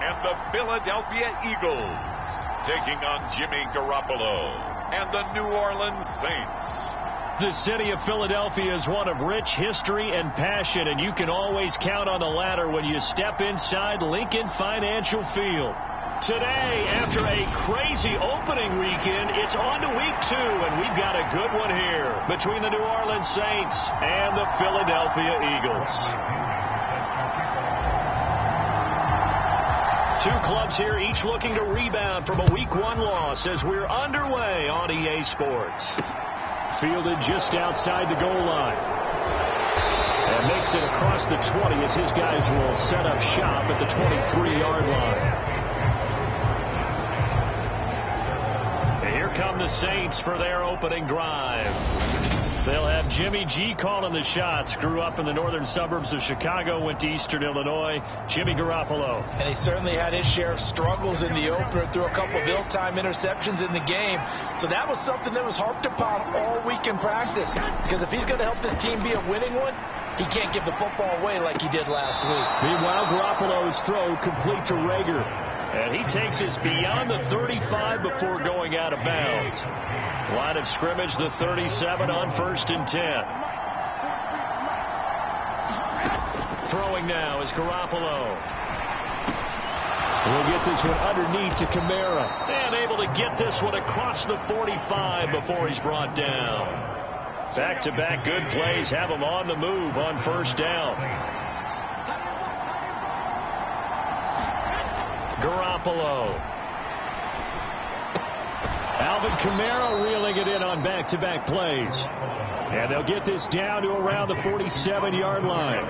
and the Philadelphia Eagles, taking on Jimmy Garoppolo and the New Orleans Saints. The city of Philadelphia is one of rich history and passion, and you can always count on the latter when you step inside Lincoln Financial Field. Today, after a crazy opening weekend, it's on to week 2, and we've got a good one here between the New Orleans Saints and the Philadelphia Eagles. Two clubs here, each looking to rebound from a Week 1 loss as we're underway on EA Sports. Fielded just outside the goal line. And makes it across the 20 as his guys will set up shop at the 23-yard line. And here come the Saints for their opening drive. They'll have Jimmy G calling the shots. Grew up in the northern suburbs of Chicago, went to Eastern Illinois. Jimmy Garoppolo. And he certainly had his share of struggles in the opener, threw a couple of ill-timed interceptions in the game. So that was something that was harped upon all week in practice. Because if he's going to help this team be a winning one, he can't give the football away like he did last week. Meanwhile, Garoppolo's throw complete to Rager. And he takes us beyond the 35 before going out of bounds. Line of scrimmage, the 37 on 1st and 10. Throwing now is Garoppolo. We'll get this one underneath to Kamara. And able to get this one across the 45 before he's brought down. Back-to-back good plays have him on the move on 1st down. Garoppolo. Alvin Kamara reeling it in on back-to-back plays. And they'll get this down to around the 47-yard line.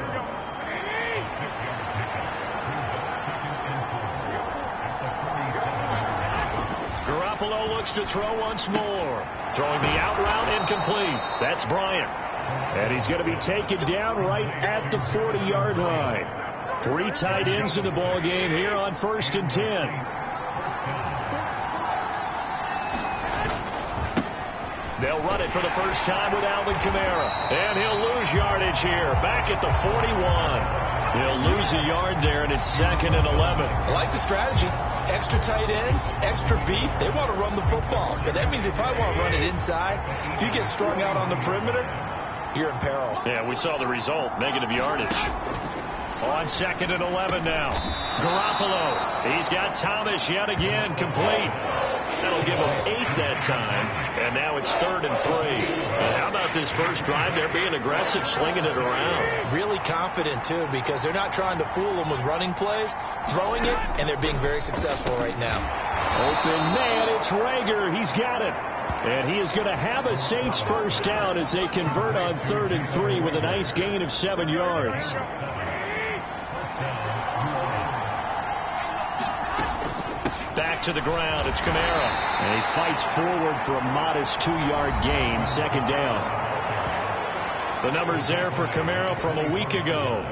Garoppolo looks to throw once more. Throwing the out route incomplete. That's Bryant. And he's going to be taken down right at the 40-yard line. 3 tight ends in the ball game here on 1st and 10. They'll run it for the first time with Alvin Kamara. And he'll lose yardage here. Back at the 41. He'll lose a yard there, and it's 2nd and 11. I like the strategy. Extra tight ends, extra beef. They want to run the football. But that means they probably want to run it inside. If you get strung out on the perimeter, you're in peril. Yeah, we saw the result. Negative yardage. On 2nd and 11 now. Garoppolo. He's got Thomas yet again complete. That'll give him 8 that time. And now it's 3rd and 3. And how about this first drive? They're being aggressive, slinging it around. Really confident, too, because they're not trying to fool them with running plays, throwing it, and they're being very successful right now. Open man, it's Rager. He's got it. And he is going to have a Saints first down as they convert on 3rd and 3 with a nice gain of 7 yards. Back to the ground. It's Kamara. And he fights forward for a modest 2-yard gain. 2nd down. The numbers there for Kamara from a week ago.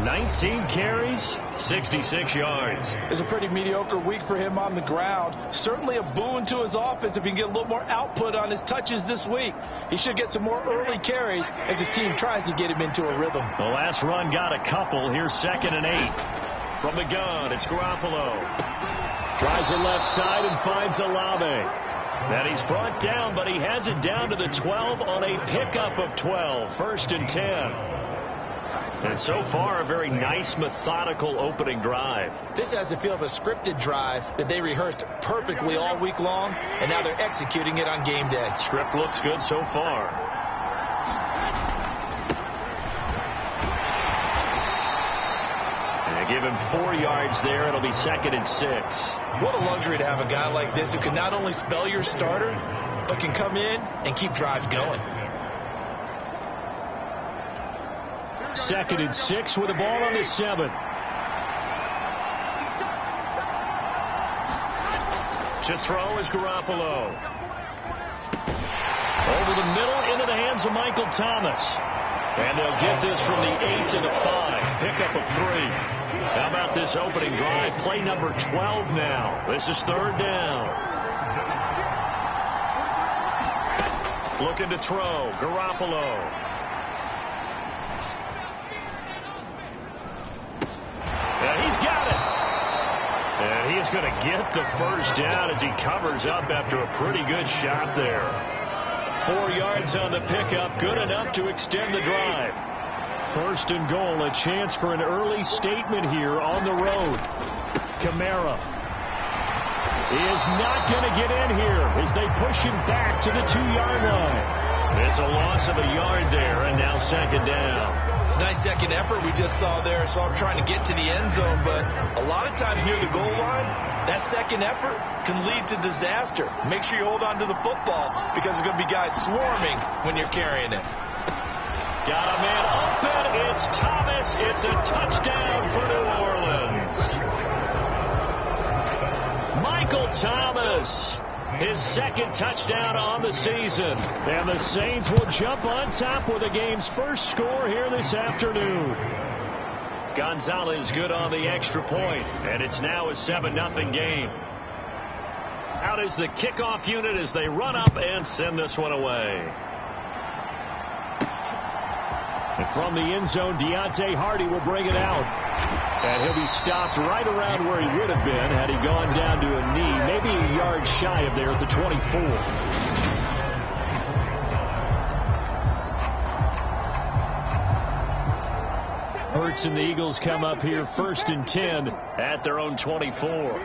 19 carries, 66 yards. It's a pretty mediocre week for him on the ground. Certainly a boon to his offense if he can get a little more output on his touches this week. He should get some more early carries as his team tries to get him into a rhythm. The last run got a couple. Here's 2nd and 8. From the gun, it's Garoppolo. Tries the left side and finds Olave. Then he's brought down, but he has it down to the 12 on a pickup of 12. 1st and 10. And so far, a very nice, methodical opening drive. This has the feel of a scripted drive that they rehearsed perfectly all week long, and now they're executing it on game day. Script looks good so far. And they give him 4 yards there. It'll be 2nd and 6. What a luxury to have a guy like this who can not only spell your starter, but can come in and keep drives going. 2nd and 6 with the ball on the 7. To throw is Garoppolo. Over the middle into the hands of Michael Thomas. And they'll get this from the 8 to the 5. Pickup of 3. How about this opening drive? Play number 12 now. This is 3rd down. Looking to throw. Garoppolo. And he's got it. And he is going to get the first down as he covers up after a pretty good shot there. 4 yards on the pickup, good enough to extend the drive. First and goal, a chance for an early statement here on the road. Kamara is not going to get in here as they push him back to the 2-yard line. It's a loss of a yard there, and now second down. It's a nice second effort we just saw there. Saw him trying to get to the end zone, but a lot of times near the goal line, that second effort can lead to disaster. Make sure you hold on to the football because there's going to be guys swarming when you're carrying it. Got a man open. It's Thomas. It's a touchdown for New Orleans. Michael Thomas, his second touchdown on the season. And the Saints will jump on top with the game's first score here this afternoon. Gonzalez good on the extra point, and it's now a 7-0 game. Out is the kickoff unit as they run up and send this one away. And from the end zone, Deontay Hardy will bring it out. And he'll be stopped right around where he would have been had he gone down to a knee, maybe a yard shy of there at the 24. Hurts and the Eagles come up here 1st and 10 at their own 24.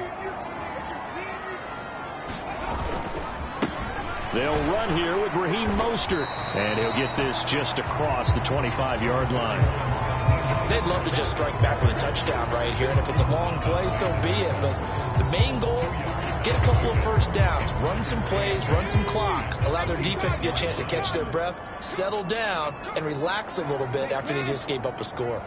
They'll run here with Raheem Mostert, and he'll get this just across the 25-yard line. They'd love to just strike back with a touchdown right here, and if it's a long play, so be it. But the main goal, get a couple of first downs, run some plays, run some clock, allow their defense to get a chance to catch their breath, settle down, and relax a little bit after they just gave up a score.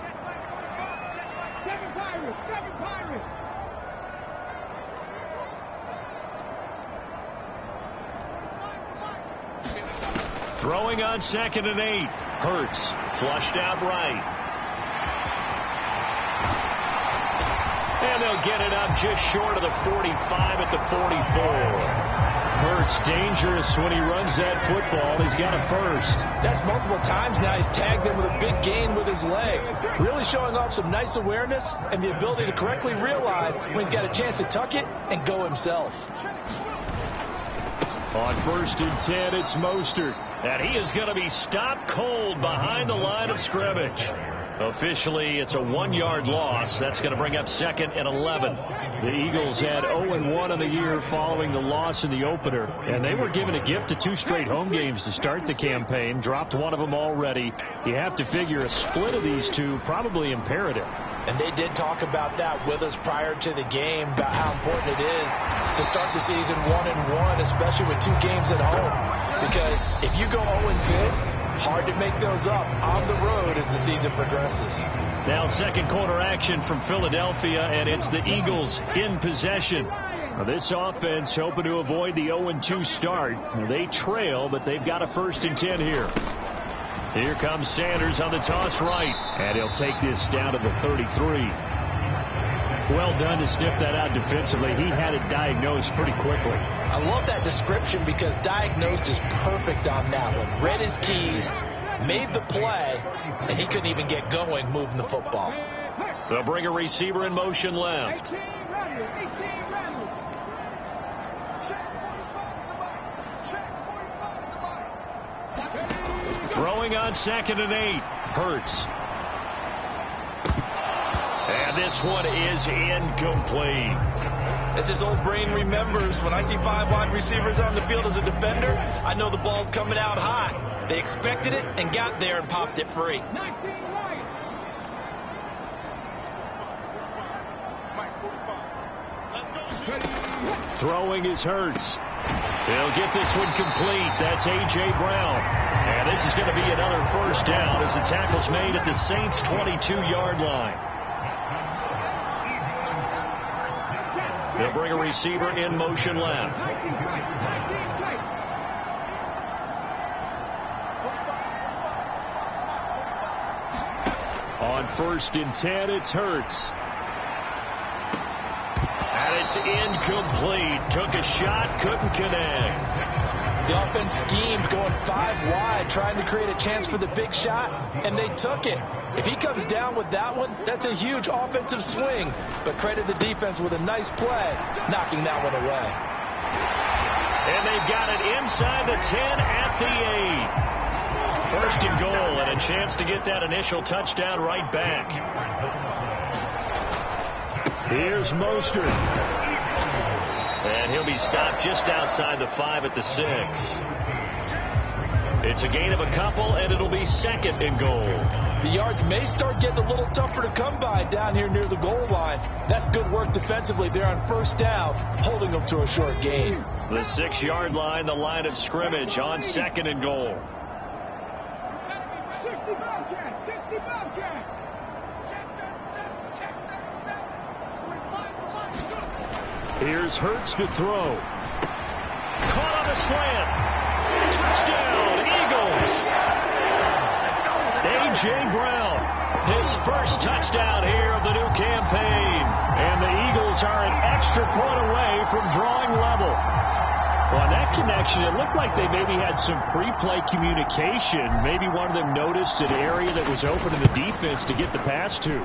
Throwing on 2nd and 8. Hurts flushed out right. And they'll get it up just short of the 45 at the 44. Hurts dangerous when he runs that football. He's got a first. That's multiple times now. He's tagged him with a big gain with his legs. Really showing off some nice awareness and the ability to correctly realize when he's got a chance to tuck it and go himself. On 1st and 10, it's Mostert. And he is going to be stopped cold behind the line of scrimmage. Officially, it's a 1-yard loss. That's going to bring up 2nd and 11. The Eagles had 0-1 on the year following the loss in the opener. And they were given a gift of 2 straight home games to start the campaign. Dropped one of them already. You have to figure a split of these two probably imperative. And they did talk about that with us prior to the game, about how important it is to start the season 1-1, especially with 2 games at home. Because if you go 0-2, hard to make those up on the road as the season progresses. Now second quarter action from Philadelphia, and it's the Eagles in possession. Now this offense hoping to avoid the 0-2 start. Now they trail, but they've got a 1st and 10 here. Here comes Sanders on the toss right, and he'll take this down to the 33. Well done to sniff that out defensively. He had it diagnosed pretty quickly. I love that description because diagnosed is perfect on that one. Read his keys, made the play, and he couldn't even get going moving the football. They'll bring a receiver in motion left. Throwing on 2nd and 8. Hurts. And this one is incomplete. As his old brain remembers, when I see 5 wide receivers on the field as a defender, I know the ball's coming out high. They expected it and got there and popped it free. Throwing is Hurts. He'll get this one complete. That's A.J. Brown. And this is going to be another first down as the tackle's made at the Saints' 22-yard line. They'll bring a receiver in motion left. On 1st and 10, it's Hurts. And it's incomplete. Took a shot, couldn't connect. The offense schemed going 5 wide, trying to create a chance for the big shot, and they took it. If he comes down with that one, that's a huge offensive swing. But credit the defense with a nice play, knocking that one away. And they've got it inside the 10 at the 8. First and goal, and a chance to get that initial touchdown right back. Here's Mostert. And he'll be stopped just outside the 5 at the 6. It's a gain of a couple, and it'll be second and goal. The yards may start getting a little tougher to come by down here near the goal line. That's good work defensively there on first down, holding them to a short gain. The 6-yard line, the line of scrimmage on second and goal. Here's Hurts to throw. Caught on the slant. Touchdown, Eagles. A.J. Brown, his first touchdown here of the new campaign. And the Eagles are an extra point away from drawing level. On that connection, it looked like they maybe had some pre-play communication. Maybe one of them noticed an area that was open to the defense to get the pass to.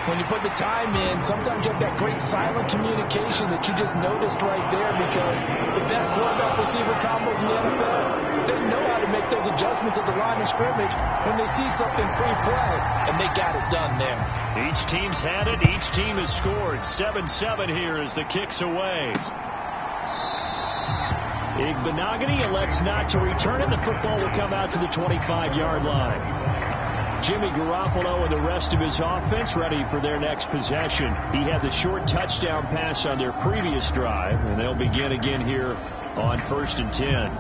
When you put the time in, sometimes you have that great silent communication that you just noticed right there, because the best quarterback receiver combos in the NFL, they know how to make those adjustments at the line of scrimmage when they see something pre-play, and they got it done there. Each team's had it. Each team has scored. 7-7 here as the kick's away. Igbenogany elects not to return it. The football will come out to the 25-yard line. Jimmy Garoppolo and the rest of his offense ready for their next possession. He had the short touchdown pass on their previous drive, and they'll begin again here on 1st and 10.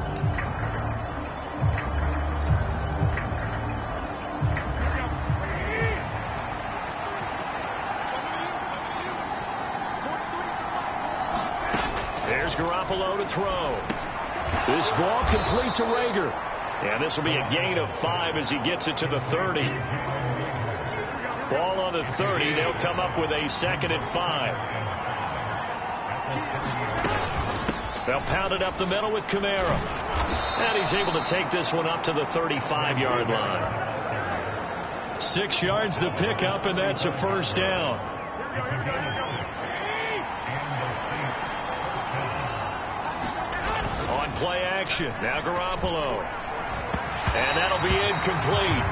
There's Garoppolo to throw. This ball complete to Rager. And this will be a gain of 5 as he gets it to the 30. Ball on the 30. They'll come up with a 2nd and 5. They'll pound it up the middle with Kamara. And he's able to take this one up to the 35-yard line. 6 yards the pickup, and that's a first down. On play action. Now Garoppolo. And that'll be incomplete.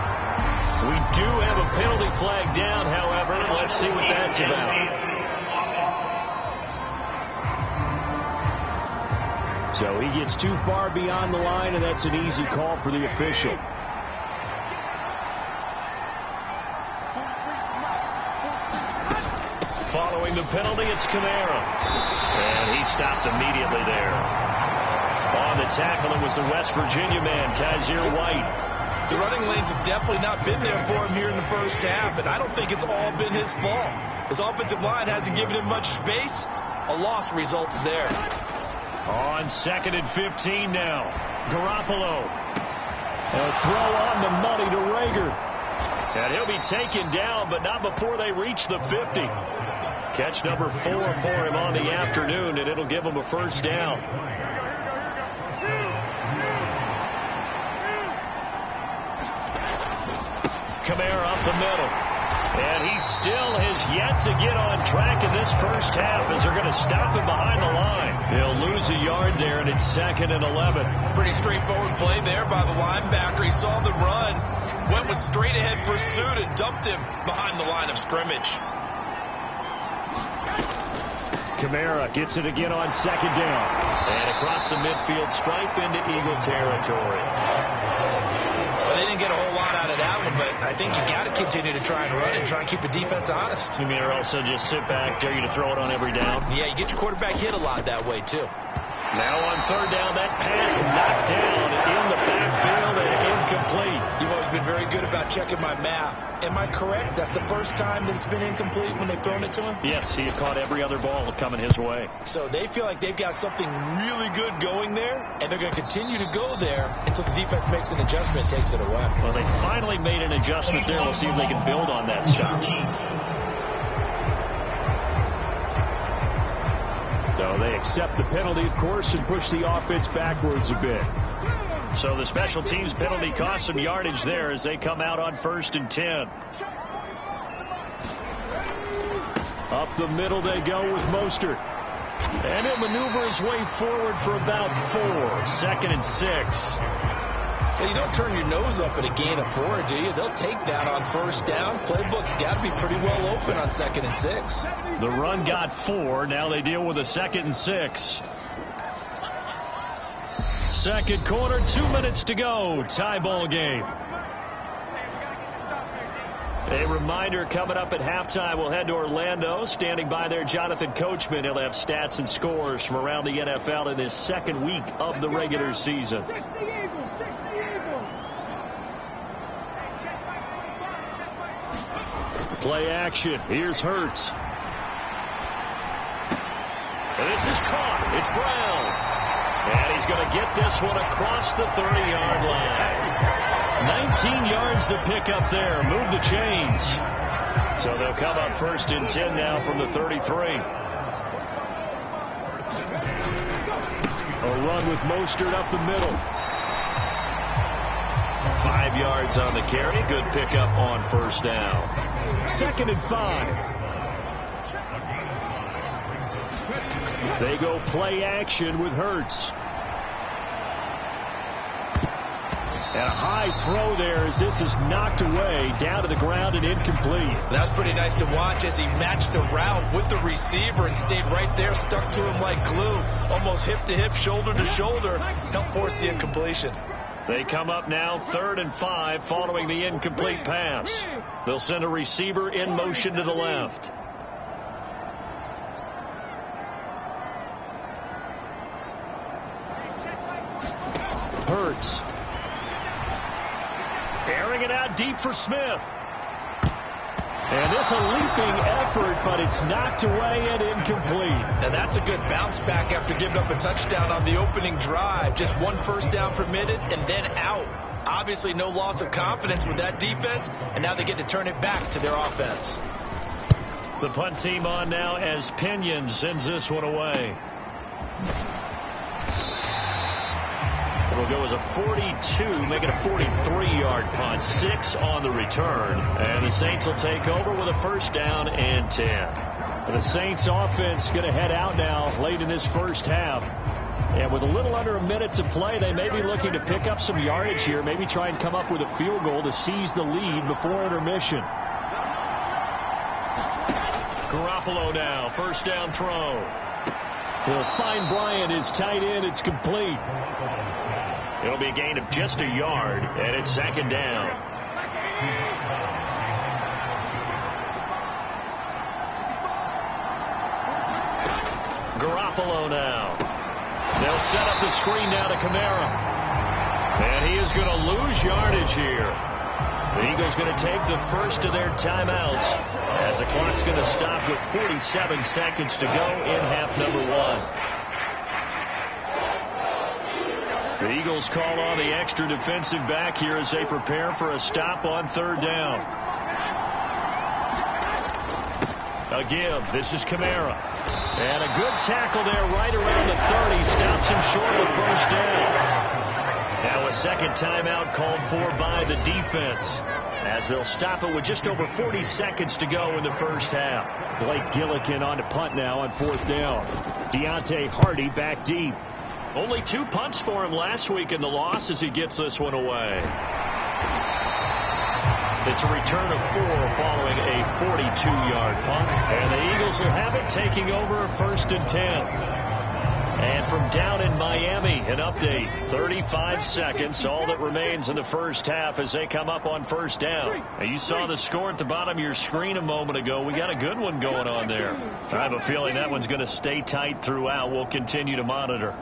We do have a penalty flag down, however. Let's see what that's about. So he gets too far beyond the line, and that's an easy call for the official. Following the penalty, it's Kamara. And he stopped immediately there. On the tackle, it was the West Virginia man, Kaiser White. The running lanes have definitely not been there for him here in the first half, and I don't think it's all been his fault. His offensive line hasn't given him much space. A loss results there. On 2nd and 15 now. Garoppolo. A throw on the money to Rager. And he'll be taken down, but not before they reach the 50. Catch number 4 for him on the afternoon, and it'll give him a first down. Kamara up the middle. And he still has yet to get on track in this first half as they're going to stop him behind the line. He'll lose a yard there, and it's 2nd and 11. Pretty straightforward play there by the linebacker. He saw the run, went with straight-ahead pursuit, and dumped him behind the line of scrimmage. Kamara gets it again on 2nd down. And across the midfield stripe into Eagle territory. Well, they didn't get a whole lot out of that one, but I think you got to continue to try and run and try and keep the defense honest. You mean, or also just sit back, dare you to throw it on every down? Yeah, you get your quarterback hit a lot that way, too. Now on 3rd down, that pass knocked down in the backfield and incomplete. You've always been very good about checking my math. Am I correct? That's the first time that it's been incomplete when they've thrown it to him? Yes, he had caught every other ball coming his way. So they feel like they've got something really good going there, and they're going to continue to go there until the defense makes an adjustment and takes it away. Well, they finally made an adjustment there. We'll see if they can build on that stop. So they accept the penalty, of course, and push the offense backwards a bit. So the special teams penalty cost some yardage there as they come out on 1st and 10. Up the middle they go with Mostert. And he'll maneuver his way forward for about 4. 2nd and 6. Well, you don't turn your nose up at a gain of 4, do you? They'll take that on 1st down. Playbook's got to be pretty well open on 2nd and 6. The run got 4. Now they deal with a 2nd and 6. Second quarter, 2 minutes to go. Tie ball game. A reminder, coming up at halftime, we'll head to Orlando. Standing by there, Jonathan Coachman. He'll have stats and scores from around the NFL in this second week of the regular season. Play action. Here's Hurts. And this is caught. It's Brown. And he's going to get this one across the 30-yard line. 19 yards to pick up there. Move the chains. So they'll come up 1st and 10 now from the 33. A run with Mostert up the middle. 5 yards on the carry. Good pickup on 1st down. 2nd and 5. They go play action with Hurts. And a high throw there as this is knocked away, down to the ground and incomplete. That was pretty nice to watch as he matched the route with the receiver and stayed right there, stuck to him like glue, almost hip to hip, shoulder to shoulder, helped force the incompletion. They come up now 3rd and 5 following the incomplete pass. They'll send a receiver in motion to the left. Hurts. Airing it out deep for Smith. And this a leaping effort, but it's knocked away and incomplete. Now that's a good bounce back after giving up a touchdown on the opening drive. Just 1 first down permitted and then out. Obviously no loss of confidence with that defense, and now they get to turn it back to their offense. The punt team on now as Pinion sends this one away. It'll go as a 42, make it a 43-yard punt. 6 on the return. And the Saints will take over with a 1st down and 10. The Saints offense going to head out now late in this first half. And with a little under a minute to play, they may be looking to pick up some yardage here. Maybe try and come up with a field goal to seize the lead before intermission. Garoppolo now, 1st down throw. He'll find Bryant, his tight end. It's complete. It'll be a gain of just a yard, and it's 2nd down. Garoppolo now. They'll set up the screen now to Kamara. And he is going to lose yardage here. The Eagles going to take the first of their timeouts as the clock's going to stop with 47 seconds to go in half number 1. The Eagles call on the extra defensive back here as they prepare for a stop on 3rd down. A give. This is Kamara. And a good tackle there right around the 30. Stops him short of 1st down. Now a 2nd timeout called for by the defense as they'll stop it with just over 40 seconds to go in the first half. Blake Gillikin on to punt now on 4th down. Deontay Hardy back deep. Only 2 punts for him last week in the loss as he gets this one away. It's a return of 4 following a 42-yard punt. And the Eagles will have it taking over 1st and 10. And from down in Miami, an update. 35 seconds, all that remains in the first half as they come up on 1st down. And you saw the score at the bottom of your screen a moment ago. We got a good one going on there. I have a feeling that one's going to stay tight throughout. We'll continue to monitor.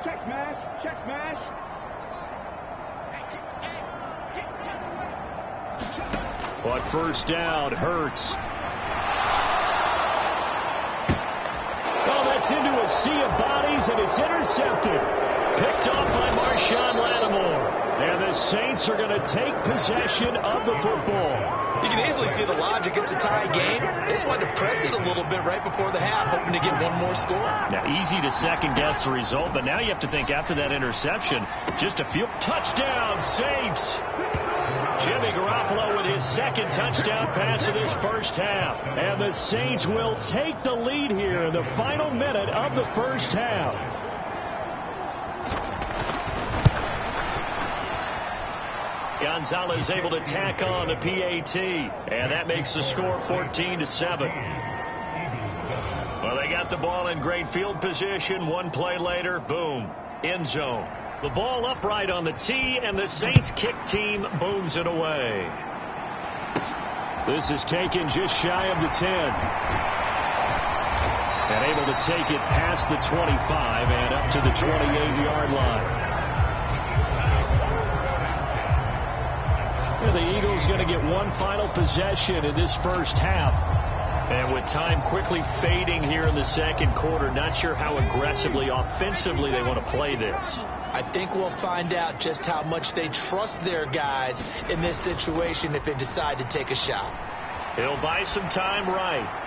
Check smash, check smash. But 1st down, Hurts. Oh, that's into a sea of bodies, and it's intercepted. Picked off by Marshawn Lattimore. And the Saints are going to take possession of the football. You can easily see the logic. It's a tie game. They just wanted to press it a little bit right before the half, hoping to get one more score. Now, easy to second-guess the result, but now you have to think after that interception, just a few. Touchdown, Saints! Jimmy Garoppolo with his second touchdown pass of this first half. And the Saints will take the lead here in the final minute of the first half. Gonzalez able to tack on the PAT, and that makes the score 14-7. Well, they got the ball in great field position. One play later, boom, end zone. The ball upright on the tee, and the Saints kick team booms it away. This is taken just shy of the 10. And able to take it past the 25 and up to the 28-yard line. The Eagles going to get one final possession in this first half. And with time quickly fading here in the second quarter, not sure how aggressively, offensively they want to play this. I think we'll find out just how much they trust their guys in this situation if they decide to take a shot. He'll buy some time right.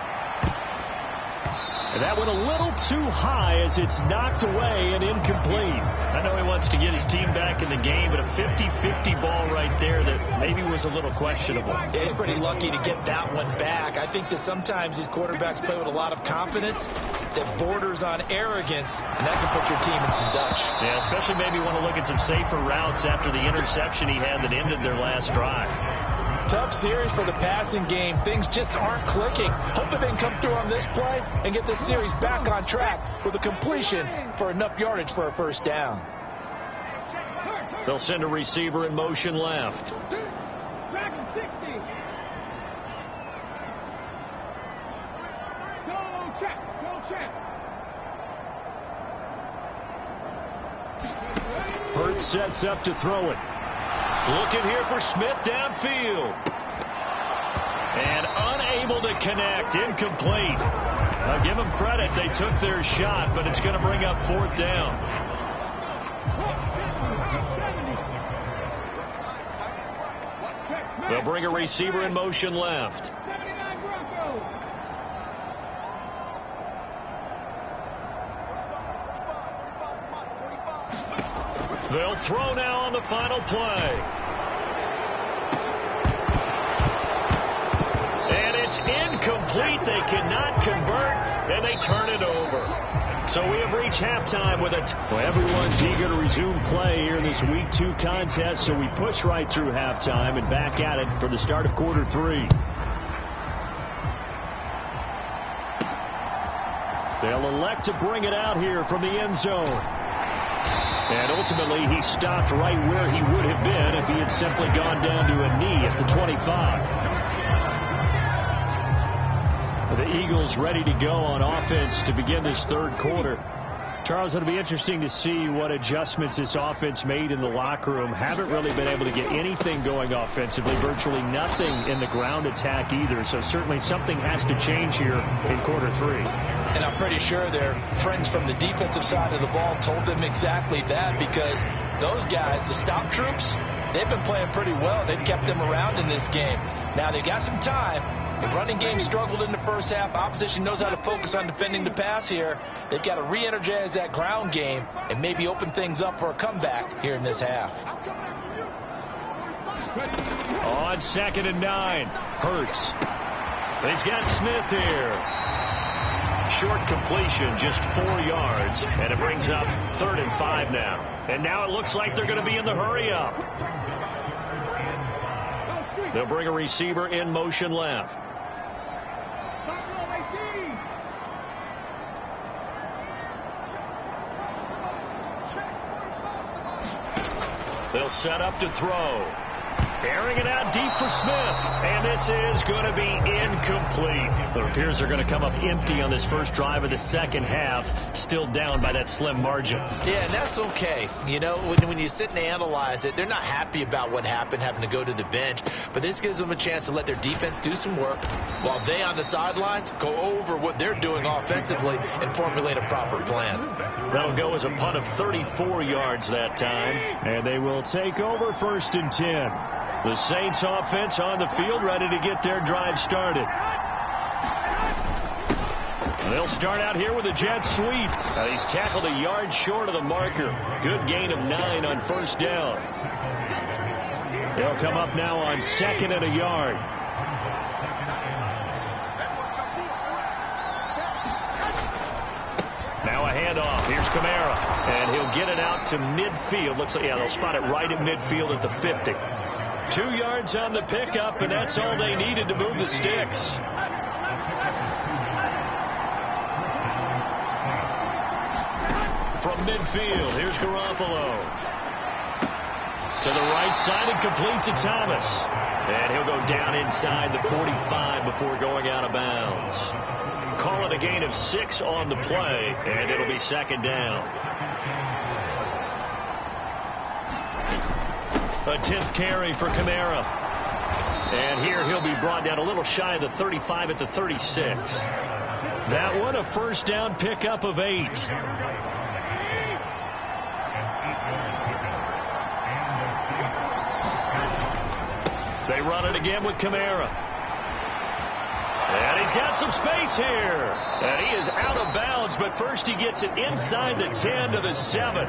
And that went a little too high as it's knocked away and incomplete. I know he wants to get his team back in the game, but a 50-50 ball right there that maybe was a little questionable. Yeah, he's pretty lucky to get that one back. I think that sometimes these quarterbacks play with a lot of confidence that borders on arrogance, and that can put your team in some Dutch. Yeah, especially maybe want to look at some safer routes after the interception he had that ended their last drive. Tough series for the passing game. Things just aren't clicking. Hoping they can come through on this play and get this series back on track with a completion for enough yardage for a first down. They'll send a receiver in motion left. Dragon 60. Go check. Go check. Hurts sets up to throw it. Looking here for Smith downfield. And unable to connect. Incomplete. Now give them credit. They took their shot, but it's going to bring up fourth down. They'll bring a receiver in motion left. They'll throw now on the final play. And it's incomplete. They cannot convert, and they turn it over. So we have reached halftime with it. Well, everyone's eager to resume play here in this Week 2 contest, so we push right through halftime and back at it for the start of quarter 3. They'll elect to bring it out here from the end zone. And ultimately, he stopped right where he would have been if he had simply gone down to a knee at the 25. The Eagles ready to go on offense to begin this third quarter. Charles, it'll be interesting to see what adjustments this offense made in the locker room. Haven't really been able to get anything going offensively, virtually nothing in the ground attack either. So certainly something has to change here in quarter 3. And I'm pretty sure their friends from the defensive side of the ball told them exactly that, because those guys, the stop troops, they've been playing pretty well. They've kept them around in this game. Now they got some time. The running game struggled in the first half. Opposition knows how to focus on defending the pass here. They've got to re-energize that ground game and maybe open things up for a comeback here in this half. On 2nd and 9, Hurts. He's got Smith here. Short completion, just 4 yards, and it brings up 3rd and 5 now. And now it looks like they're going to be in the hurry-up. They'll bring a receiver in motion left. They'll set up to throw. Airing it out deep for Smith. And this is going to be incomplete. It appears they're going to come up empty on this first drive of the second half. Still down by that slim margin. Yeah, and that's okay. You know, when you sit and analyze it, they're not happy about what happened, having to go to the bench. But this gives them a chance to let their defense do some work while they on the sidelines go over what they're doing offensively and formulate a proper plan. That'll go as a punt of 34 yards that time. And they will take over 1st and 10. The Saints offense on the field, ready to get their drive started. They'll start out here with a jet sweep. He's tackled a yard short of the marker. Good gain of 9 on 1st down. They'll come up now on 2nd and a yard. Now a handoff. Here's Kamara. And he'll get it out to midfield. Looks like, yeah, they'll spot it right at midfield at the 50. 2 yards on the pickup, and that's all they needed to move the sticks. From midfield, here's Garoppolo. To the right side and complete to Thomas. And he'll go down inside the 45 before going out of bounds. Call it a gain of 6 on the play, and it'll be 2nd down. A 10th carry for Kamara. And here he'll be brought down a little shy of the 35 at the 36. That one a 1st down pickup of 8. They run it again with Kamara. And he's got some space here. And he is out of bounds, but first he gets it inside the 10 to the 7.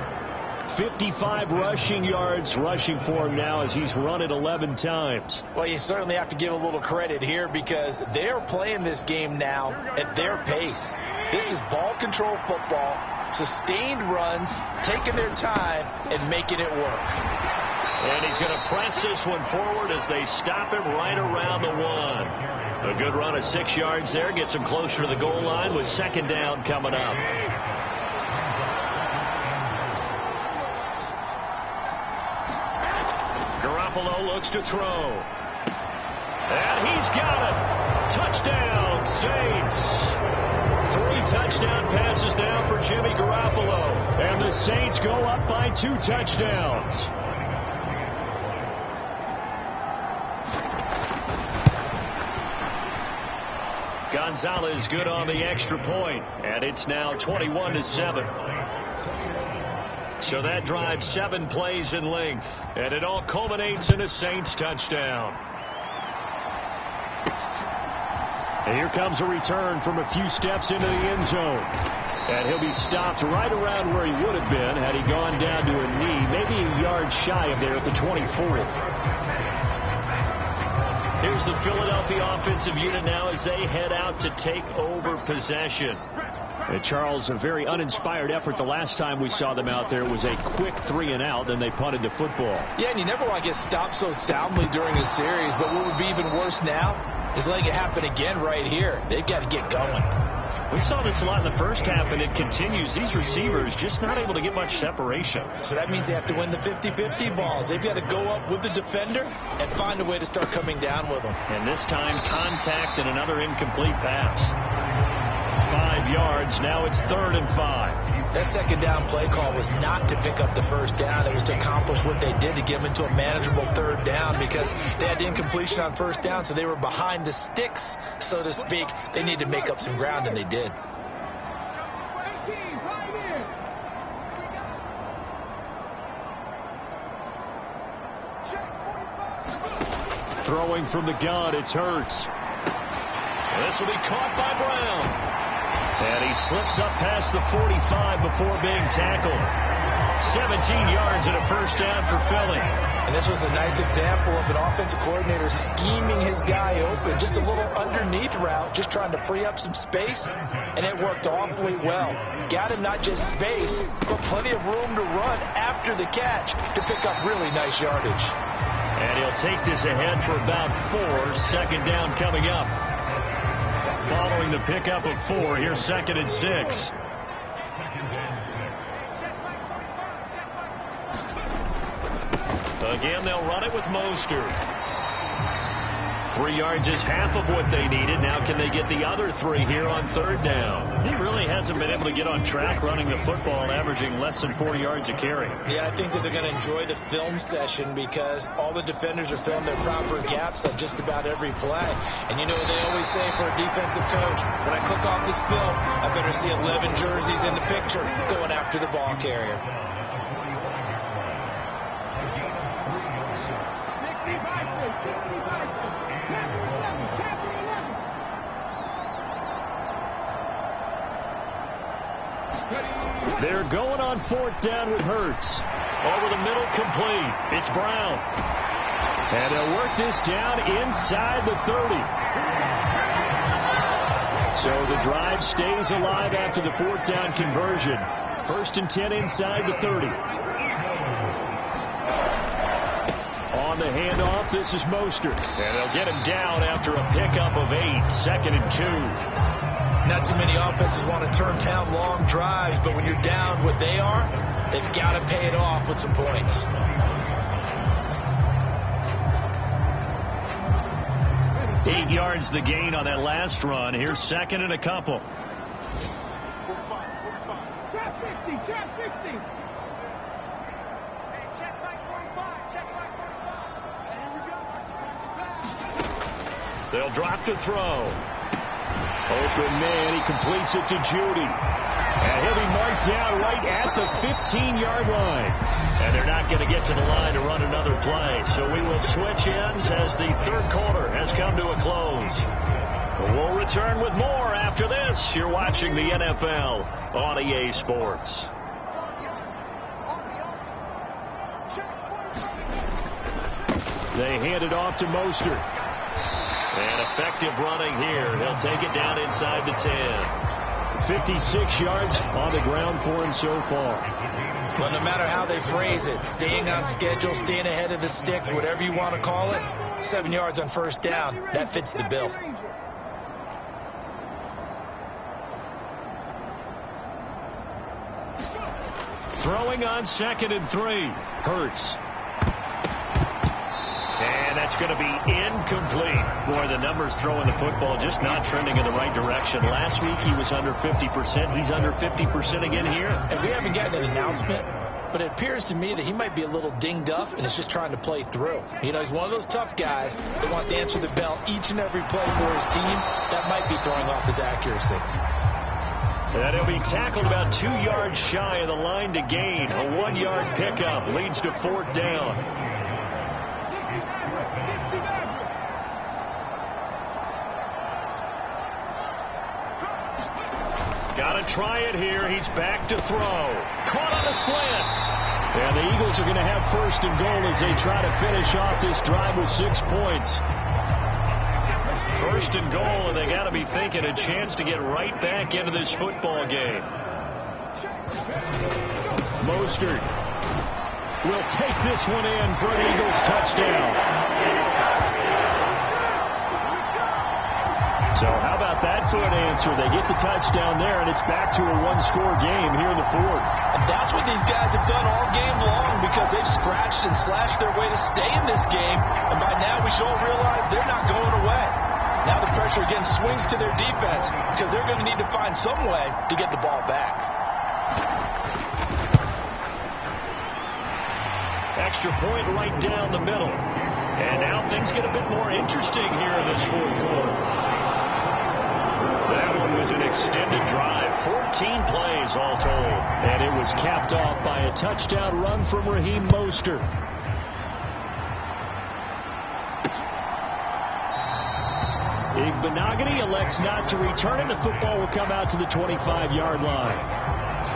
55 rushing yards rushing for him now as he's run it 11 times. Well, you certainly have to give a little credit here because they're playing this game now at their pace. This is ball control football, sustained runs, taking their time and making it work. And he's going to press this one forward as they stop him right around the 1. A good run of 6 yards there gets him closer to the goal line with 2nd down coming up. Garoppolo looks to throw. And he's got it. Touchdown, Saints. 3 touchdown passes now for Jimmy Garoppolo. And the Saints go up by 2 touchdowns. Gonzalez good on the extra point, and it's now 21-7. So that drives 7 plays in length, and it all culminates in a Saints touchdown. And here comes a return from a few steps into the end zone. And he'll be stopped right around where he would have been had he gone down to a knee, maybe a yard shy of there at the 24. Here's the Philadelphia offensive unit now as they head out to take over possession. And Charles, a very uninspired effort the last time we saw them out there. It was a quick 3 and out, then they punted the football. Yeah, and you never want to get stopped so soundly during a series, but what would be even worse now is letting it happen again right here. They've got to get going. We saw this a lot in the first half, and it continues. These receivers just not able to get much separation. So that means they have to win the 50-50 balls. They've got to go up with the defender and find a way to start coming down with them. And this time, contact and another incomplete pass. 5 yards. Now it's 3rd and 5. That 2nd down play call was not to pick up the 1st down. It was to accomplish what they did to get them into a manageable 3rd down because they had incompletion on 1st down, so they were behind the sticks, so to speak. They needed to make up some ground, and they did. Throwing from the gun, it's Hurts. This will be caught by Brown. And he slips up past the 45 before being tackled. 17 yards and a 1st down for Philly. And this was a nice example of an offensive coordinator scheming his guy open. Just a little underneath route, just trying to free up some space. And it worked awfully well. Got him not just space, but plenty of room to run after the catch to pick up really nice yardage. And he'll take this ahead for about 4. 2nd down coming up. Following the pickup of 4, here's 2nd and 6. Again, they'll run it with Mostert. 3 yards is half of what they needed. Now can they get the other 3 here on 3rd down? He really hasn't been able to get on track running the football, averaging less than 4 yards a carry. Yeah, I think that they're going to enjoy the film session because all the defenders are filling their proper gaps on just about every play. And you know what they always say for a defensive coach? When I click off this film, I better see 11 jerseys in the picture going after the ball carrier. They're going on 4th down with Hurts. Over the middle, complete. It's Brown. And they'll work this down inside the 30. So the drive stays alive after the 4th down conversion. 1st and 10 inside the 30. On the handoff, this is Mostert. And they'll get him down after a pickup of 8. 2nd and 2. Not too many offenses want to turn down long drives, but when you're down what they are, they've got to pay it off with some points. Eight yards the gain on that last run. Here's 2nd and a couple. Trap 60, trap 60. Check back 45, check back 45. Here we go. They'll drop to throw. Open man, he completes it to Judy. And he'll be marked down right at the 15-yard line. And they're not going to get to the line to run another play. So we will switch ends as the 3rd quarter has come to a close. We'll return with more after this. You're watching the NFL on EA Sports. They hand it off to Mostert. And effective running here. He'll take it down inside the 10. 56 yards on the ground for him so far. Well, no matter how they phrase it, staying on schedule, staying ahead of the sticks, whatever you want to call it, 7 yards on 1st down, that fits the bill. Throwing on 2nd and 3. Hurts. And that's going to be incomplete. Boy, the numbers throwing the football just not trending in the right direction. Last week he was under 50%. He's under 50% again here. And we haven't gotten an announcement, but it appears to me that he might be a little dinged up and is just trying to play through. You know, he's one of those tough guys that wants to answer the bell each and every play for his team. That might be throwing off his accuracy. And he'll be tackled about 2 yards shy of the line to gain. A 1-yard pickup leads to 4th down. Got to try it here. He's back to throw. Caught on a slant. And the Eagles are going to have 1st and goal as they try to finish off this drive with 6 points. 1st and goal, and they got to be thinking a chance to get right back into this football game. Mostert will take this one in for an Eagles touchdown. So how about that for an answer? They get the touchdown there, and it's back to a 1-score game here in the 4th. And that's what these guys have done all game long because they've scratched and slashed their way to stay in this game. And by now we should all realize they're not going away. Now the pressure again swings to their defense because they're going to need to find some way to get the ball back. Extra point right down the middle. And now things get a bit more interesting here in this 4th quarter. That one was an extended drive, 14 plays all told. And it was capped off by a touchdown run from Raheem Mostert. Igbenogany elects not to return, and the football will come out to the 25-yard line.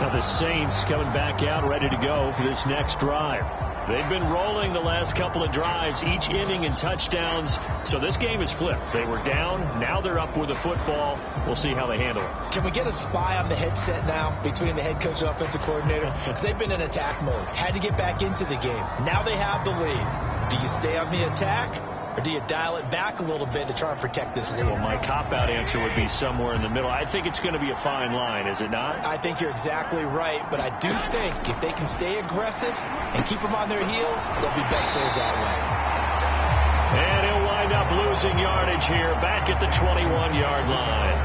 Now the Saints coming back out ready to go for this next drive. They've been rolling the last couple of drives, each inning in touchdowns. So this game is flipped. They were down. Now they're up with the football. We'll see how they handle it. Can we get a spy on the headset now between the head coach and offensive coordinator? Because they've been in attack mode. Had to get back into the game. Now they have the lead. Do you stay on the attack Or do you dial it back a little bit to try and protect this lead? Well, my cop-out answer would be somewhere in the middle. I think it's going to be a fine line, is it not? I think you're exactly right, but I do think if they can stay aggressive and keep them on their heels, they'll be best served that way. And he'll wind up losing yardage here, back at the 21-yard line.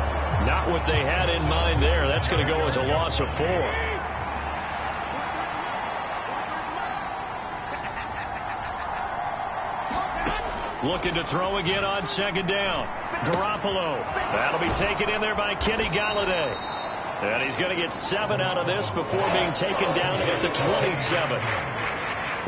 Not what they had in mind there. That's going to go as a loss of 4. Looking to throw again on second down. Garoppolo. That'll be taken in there by Kenny Galladay. And he's going to get 7 out of this before being taken down at the 27.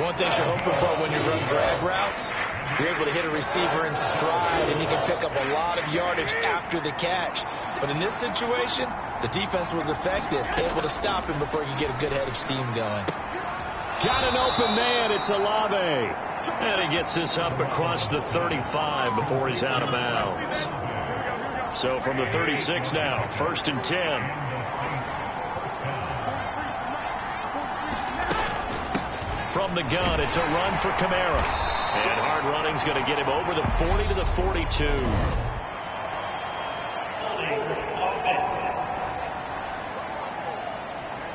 One thing you're hoping for when you run drag routes, you're able to hit a receiver in stride, and you can pick up a lot of yardage after the catch. But in this situation, the defense was effective, able to stop him before you get a good head of steam going. Got an open man. It's Olave. And he gets this up across the 35 before he's out of bounds. So from the 36 now, 1st and 10. From the gun, it's a run for Kamara. And hard running's going to get him over the 40 to the 42.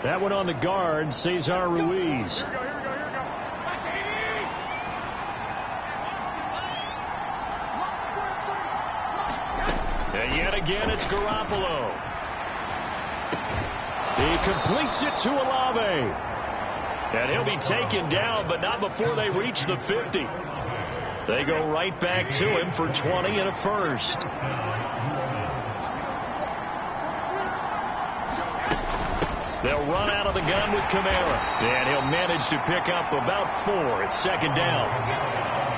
That one on the guard, Cesar Ruiz. And yet again, it's Garoppolo. He completes it to Olave. And he'll be taken down, but not before they reach the 50. They go right back to him for 20 and a first. They'll run out of the gun with Kamara. And he'll manage to pick up about 4. It's second down.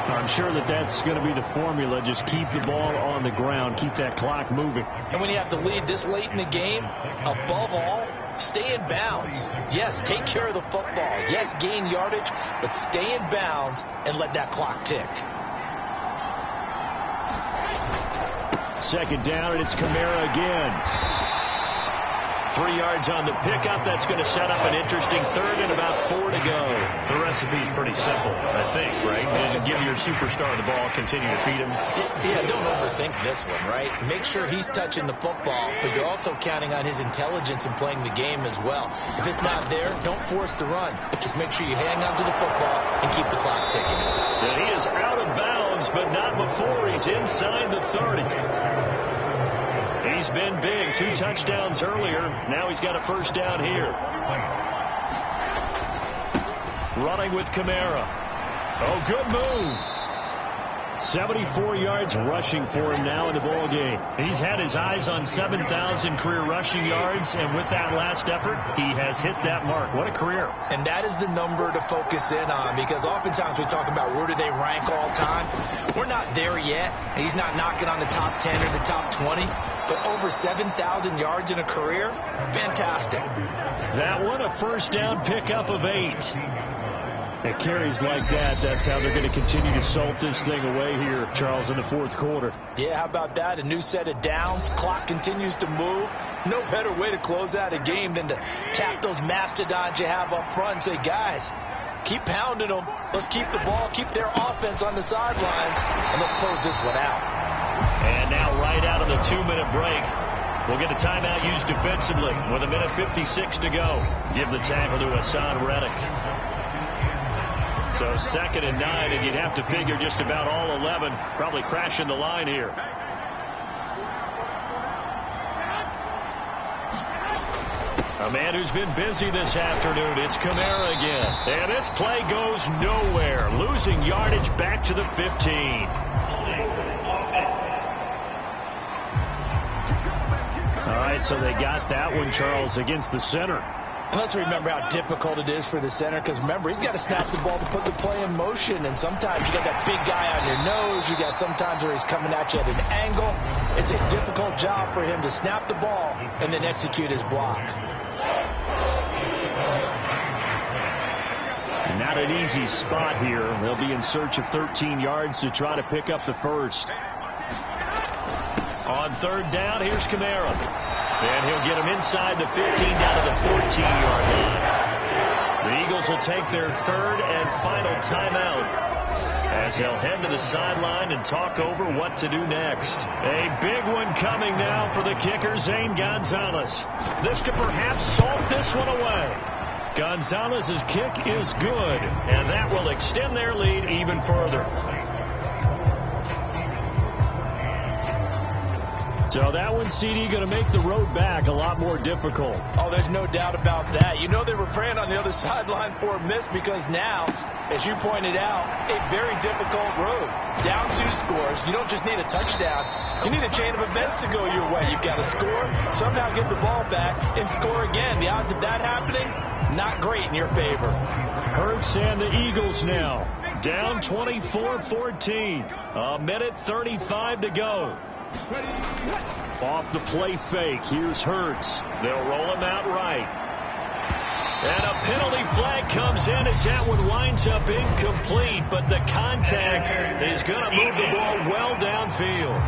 I'm sure that's going to be the formula. Just keep the ball on the ground. Keep that clock moving. And when you have the lead this late in the game, above all, stay in bounds. Yes, take care of the football. Yes, gain yardage, but stay in bounds and let that clock tick. Second down, and it's Kamara again. 3 yards on the pickup. That's going to set up an interesting third and about 4 to go. The recipe's pretty simple, I think, right? Just give your superstar the ball, continue to feed him. Yeah, don't overthink this one, right? Make sure he's touching the football, but you're also counting on his intelligence in playing the game as well. If it's not there, don't force the run. Just make sure you hang on to the football and keep the clock ticking. And he is out of bounds, but not before he's inside the 30. He's been big. 2 touchdowns earlier. Now he's got a first down here. Running with Kamara. Oh, good move. 74 yards rushing for him now in the ball game. He's had his eyes on 7,000 career rushing yards, and with that last effort, he has hit that mark. What a career. And that is the number to focus in on, because oftentimes we talk about where do they rank all time. We're not there yet. He's not knocking on the top 10 or the top 20, but over 7,000 yards in a career, fantastic. That one, a first down pickup of 8. It carries like that. That's how they're going to continue to salt this thing away here, Charles, in the 4th quarter. Yeah, how about that? A new set of downs. Clock continues to move. No better way to close out a game than to tap those mastodons you have up front and say, guys, keep pounding them. Let's keep the ball, keep their offense on the sidelines, and let's close this one out. And now right out of the 2-minute break, we'll get a timeout used defensively with 1:56 to go. Give the tackle to Hassan Reddick. So 2nd and 9, and you'd have to figure just about all 11 probably crashing the line here. A man who's been busy this afternoon, it's Kamara again. And this play goes nowhere. Losing yardage back to the 15. All right, so they got that one, Charles, against the center. And let's remember how difficult it is for the center, because remember, he's got to snap the ball to put the play in motion, and sometimes you got that big guy on your nose. You got sometimes where he's coming at you at an angle. It's a difficult job for him to snap the ball and then execute his block. Not an easy spot here. They'll be in search of 13 yards to try to pick up the first. On 3rd down, here's Kamara. And he'll get him inside the 15 down to the 14-yard line. The Eagles will take their 3rd and final timeout. as they'll head to the sideline and talk over what to do next. A big one coming now for the kicker, Zane Gonzalez. This to perhaps salt this one away. Gonzalez's kick is good, and that will extend their lead even further. So that one, CD, going to make the road back a lot more difficult. Oh, there's no doubt about that. You know they were praying on the other sideline for a miss because now, as you pointed out, a very difficult road. Down 2 scores. You don't just need a touchdown. You need a chain of events to go your way. You've got to score, somehow get the ball back, and score again. The odds of that happening, not great in your favor. Hurts and the Eagles now down 24-14. A minute 35 to go. Off the play fake. Here's Hurts. They'll roll him out right. And a penalty flag comes in as that one winds up incomplete, but the contact is going to move the ball well downfield.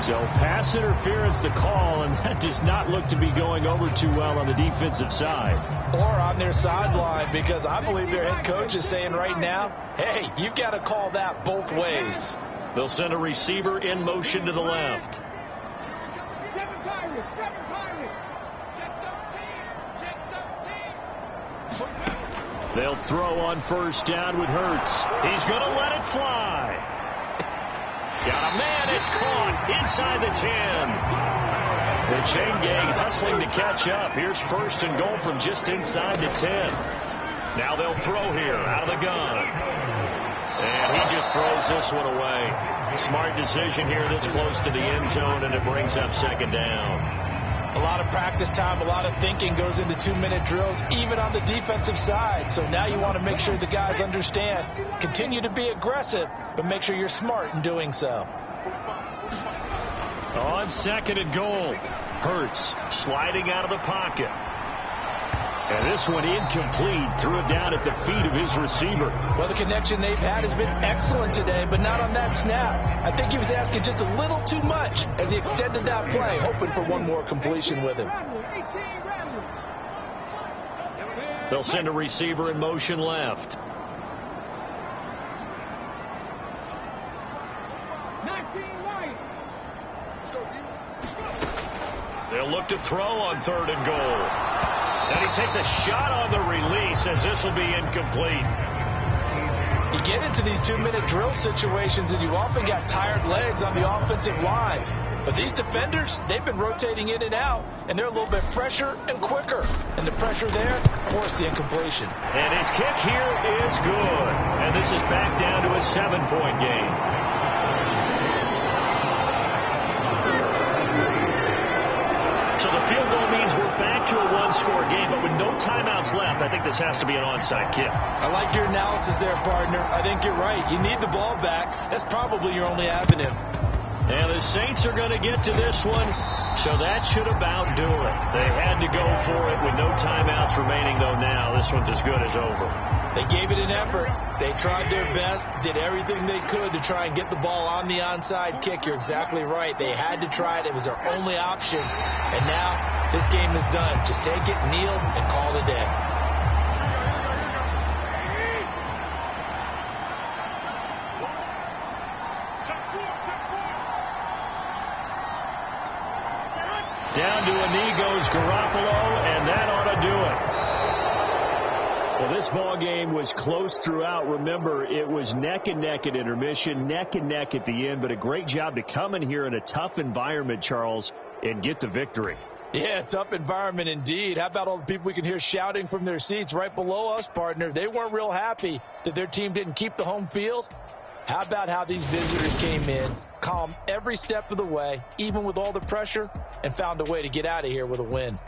So pass interference the call, and that does not look to be going over too well on the defensive side. Or on their sideline, because I believe their head coach is saying right now, hey, you've got to call that both ways. They'll send a receiver in motion to the left. They'll throw on first down with Hurts. He's going to let it fly. Got a man. It's caught inside the 10. The chain gang hustling to catch up. Here's first and goal from just inside the 10. Now they'll throw here out of the gun. And he just throws this one away. Smart decision here this close to the end zone, and it brings up second down. A lot of practice time, a lot of thinking goes into 2-minute drills, even on the defensive side. So now you want to make sure the guys understand. Continue to be aggressive, but make sure you're smart in doing so. On second and goal, Hurts sliding out of the pocket. And this one incomplete. Threw it down at the feet of his receiver. Well, the connection they've had has been excellent today, but not on that snap. I think he was asking just a little too much as he extended that play, hoping for one more completion with him. They'll send a receiver in motion left. They'll look to throw on third and goal. And he takes a shot on the release as this will be incomplete. You get into these 2-minute drill situations and you often got tired legs on the offensive line. But these defenders, they've been rotating in and out, and they're a little bit fresher and quicker. And the pressure there forced the incompletion. And his kick here is good. And this is back down to a 7-point game. So the field goal means we're back to a 1-score game, but with no timeouts left, I think this has to be an onside kick. I like your analysis there, partner. I think you're right. You need the ball back. That's probably your only avenue. And the Saints are going to get to this one, so that should about do it. They had to go for it with no timeouts remaining, though now this one's as good as over. They gave it an effort. They tried their best, did everything they could to try and get the ball on the onside kick. You're exactly right. They had to try it. It was their only option. And now this game is done. Just take it, kneel, and call it a day. Down to a knee goes Garoppolo, and that ought to do it. Well, this ball game was close throughout. Remember, it was neck and neck at intermission, neck and neck at the end, but a great job to come in here in a tough environment, Charles, and get the victory. Yeah, tough environment indeed. How about all the people we can hear shouting from their seats right below us, partner? They weren't real happy that their team didn't keep the home field. How about how these visitors came in, calm every step of the way, even with all the pressure, and found a way to get out of here with a win?